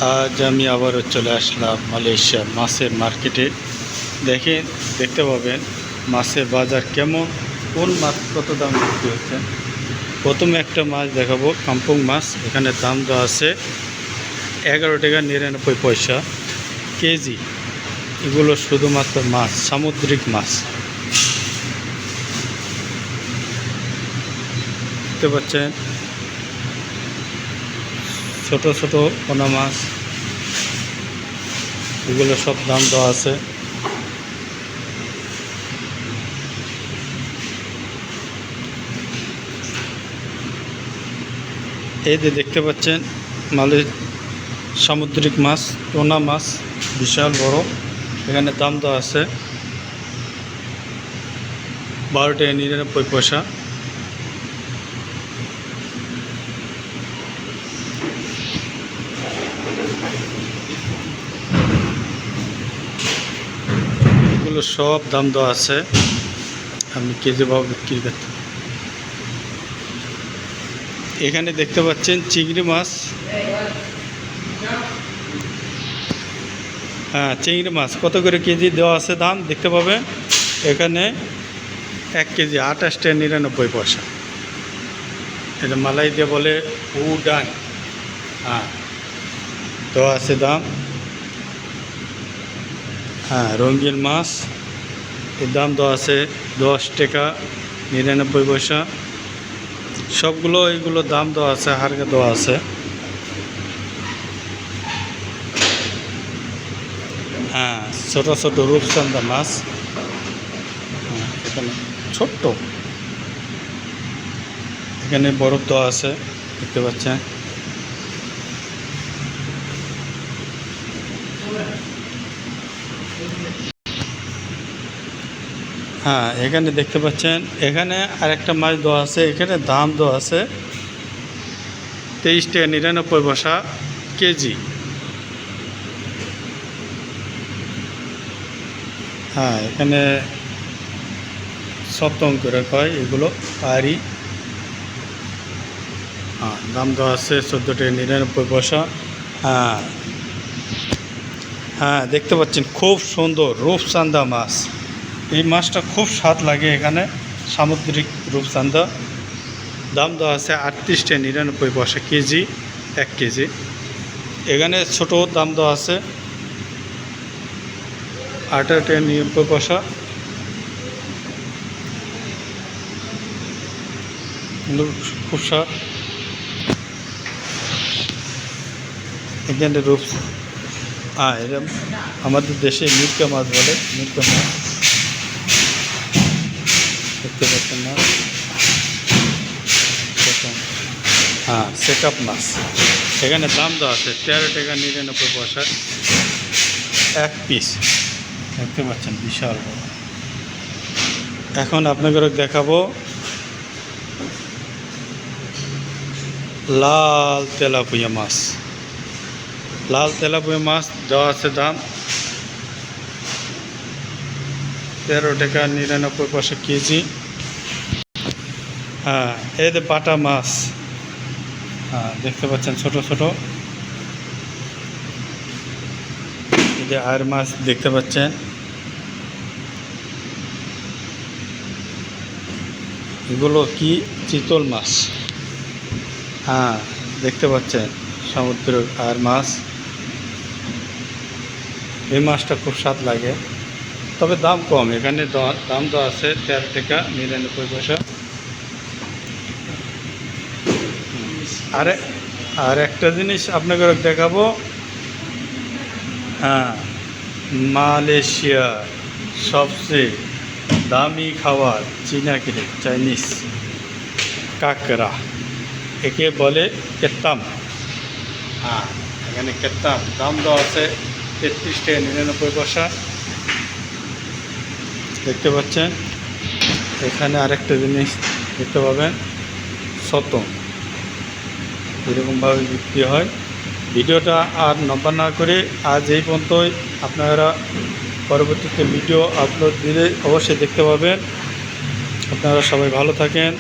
আজ আমি আবারও চলে আসলাম মালয়েশিয়ার মাছের মার্কেটে। দেখতে পাবেন মাছের বাজার কেমন, কোন মাছ কত দাম বিক্রি হচ্ছে। প্রথমে একটা মাছ দেখাবো, কাম্পং মাছ। এখানে দাম দেওয়া আছে 11 টাকা 99 পয়সা কেজি। এগুলো শুধুমাত্র মাছ, সামুদ্রিক মাছ। দেখতে পাচ্ছেন ছোট ছোট পোনা মাছ, এগুলো সব দাম দেওয়া আছে। এই যে দেখতে পাচ্ছেন সামুদ্রিক মাছ, পোনা মাছ, বিশাল বড়। এখানে দাম দেওয়া আছে 12 টাকা 99 পয়সা। এগুলো সব দাম দেওয়া আছে, আমি কেজি ভাবে বিক্রি করতে। এখানে দেখতে পাচ্ছেন চিংড়ি মাছ। হ্যাঁ, চিংড়ি মাছ কত করে কেজি দেওয়া আছে দাম দেখতে পাবেন। এখানে 1 কেজি 28 টাকা 99 পয়সা। এটা মালাই দিয়ে বলে উডান। হ্যাঁ, দেওয়া আছে দাম। হ্যাঁ, রঙিন মাছ, এর দাম দেওয়া আছে 10 টাকা 99 পয়সা। সবগুলো এইগুলো দাম দেওয়া আছে, হারকে দেওয়া আছে। হ্যাঁ, ছোট ছোট রূপচান্দা মাছ। হ্যাঁ, এখানে ছোট্ট, এখানে বরফ দেওয়া আছে দেখতে পাচ্ছেন। হ্যাঁ, এখানে দেখতে পাচ্ছেন, এখানে আরেকটা মাছ দেওয়া আছে। এখানে দাম দেওয়া আছে 23 টাকা 99 পয়সা কেজি। হ্যাঁ, এখানে সপ্তম করে কয় এগুলো পাহাড়ি। হ্যাঁ, দাম দেওয়া আছে 14 টাকা 99 পয়সা। হ্যাঁ হ্যাঁ, দেখতে পাচ্ছেন খুব সুন্দর রূপচান্দা মাছ। এই মাছটা খুব স্বাদ লাগে। এখানে সামুদ্রিক রূপচান্দা, দাম দেওয়া আছে 38 টাকা 99 পয়সা কেজি, 1 কেজি। এখানে ছোট দাম দেওয়া আছে 18 টাকা 99 পয়সা। খুব স্বাদ। এখানে এরকম আমাদের দেশে মিরকা মাছ বলে, মিরকা মাছ দেখতে পাচ্ছেন না। হ্যাঁ, সেকআপ মাছ। এখানে দাম দেওয়া আছে 13 টাকা 99 পয়সা 1 পিস। দেখতে পাচ্ছেন বিশাল বড়। এখন আপনাদের দেখাবো লাল তেলাপিয়া মাছ। লাল তেলাপিয়া মাছ দেওয়া আছে দাম 13 টাকা 99 পয়সা কেজি। হ্যাঁ, এই যে বাটা মাছ। হ্যাঁ, দেখতে পাচ্ছেন ছোট ছোট। এই যে আর মাছ দেখতে পাচ্ছেন, এগুলো কি চিতল মাছ। হ্যাঁ, দেখতে পাচ্ছেন সমুদ্রের আর মাছ। এই মাছটা খুব স্বাদ লাগে, তবে দাম কম। এখানে দাম দেওয়া আছে 13 টাকা 99 পয়সা। আর একটা জিনিস আপনাকে দেখাবো। হ্যাঁ, মালয়েশিয়ার সবচেয়ে দামি খাবার চীনাকিরি, চাইনিজ কাঁকড়া, একে বলে কেত্তাম। হ্যাঁ, এখানে কেত্তাম দাম দেওয়া আছে 33 টাকা 99 পয়সা। দেখতে পাচ্ছেন। এখানে আরেকটা জিনিস দেখতে পাবেন, সতম, এরকমভাবে বিক্রি হয়। ভিডিওটা আর লম্বা না করে আজ এই পর্যন্তই। আপনারা পরবর্তীতে ভিডিও আপলোড দিলে অবশ্যই দেখতে পাবেন। আপনারা সবাই ভালো থাকেন।